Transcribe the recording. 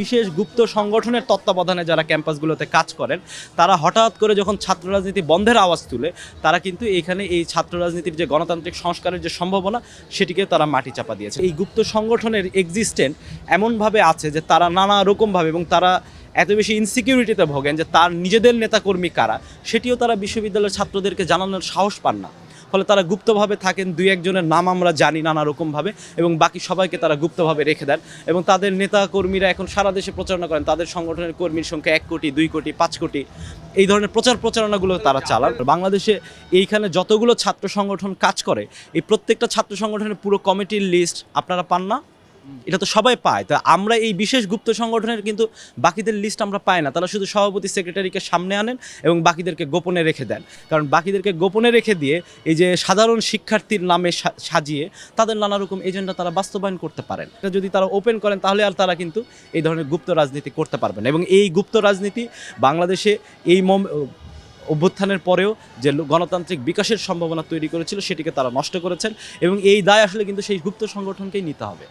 বিশেষ গুপ্ত সংগঠনের তত্ত্বাবধানে যারা ক্যাম্পাসগুলোতে কাজ করেন তারা হঠাৎ করে যখন ছাত্র রাজনীতি বন্ধের আওয়াজ তুলে তারা কিন্তু এইখানে এই ছাত্র রাজনীতির যে গণতান্ত্রিক সংস্কারের যে সম্ভাবনা সেটিকে তারা মাটি চাপা দিয়েছে। এই গুপ্ত সংগঠনের এক্সিস্টেন্ট এমনভাবে আছে যে তারা নানা রকমভাবে এবং তারা এত বেশি ইনসিকিউরিটিতে ভোগেন যে তার নিজেদের নেতাকর্মী কারা সেটিও তারা বিশ্ববিদ্যালয়ের ছাত্রদেরকে জানানোর সাহস পান না। ফলে তারা গুপ্তভাবে থাকেন, দুই একজনের নাম আমরা জানি নানা রকমভাবে, এবং বাকি সবাইকে তারা গুপ্তভাবে রেখে দেন এবং তাদের নেতা কর্মীরা এখন সারা দেশে প্রচারণা করেন। তাদের সংগঠনের কর্মীর সংখ্যা 1 কোটি 2 কোটি 5 কোটি এই ধরনের প্রচারণাগুলো তারা চালান। বাংলাদেশে এইখানে যতগুলো ছাত্র সংগঠন কাজ করে এই প্রত্যেকটা ছাত্র সংগঠনের পুরো কমিটির লিস্ট আপনারা পান না, এটা তো সবাই পায়। তা আমরা এই বিশেষ গুপ্ত সংগঠনের কিন্তু বাকিদের লিস্ট আমরা পাই না। তারা শুধু সভাপতি সেক্রেটারিকে সামনে আনেন এবং বাকিদেরকে গোপনে রেখে দেন। কারণ বাকিদেরকে গোপনে রেখে দিয়ে এই যে সাধারণ শিক্ষার্থীর নামে সাজিয়ে তাদের নানা রকম এজেন্ডা তারা বাস্তবায়ন করতে পারেন। এটা যদি তারা ওপেন করেন তাহলে আর তারা কিন্তু এই ধরনের গুপ্ত রাজনীতি করতে পারবেন। এবং এই গুপ্ত রাজনীতি বাংলাদেশে এই অভ্যুত্থানের পরেও যে গণতান্ত্রিক বিকাশের সম্ভাবনা তৈরি করেছিল সেটিকে তারা নষ্ট করেছেন এবং এই দায় আসলে কিন্তু সেই গুপ্ত সংগঠনকেই নিতে হবে।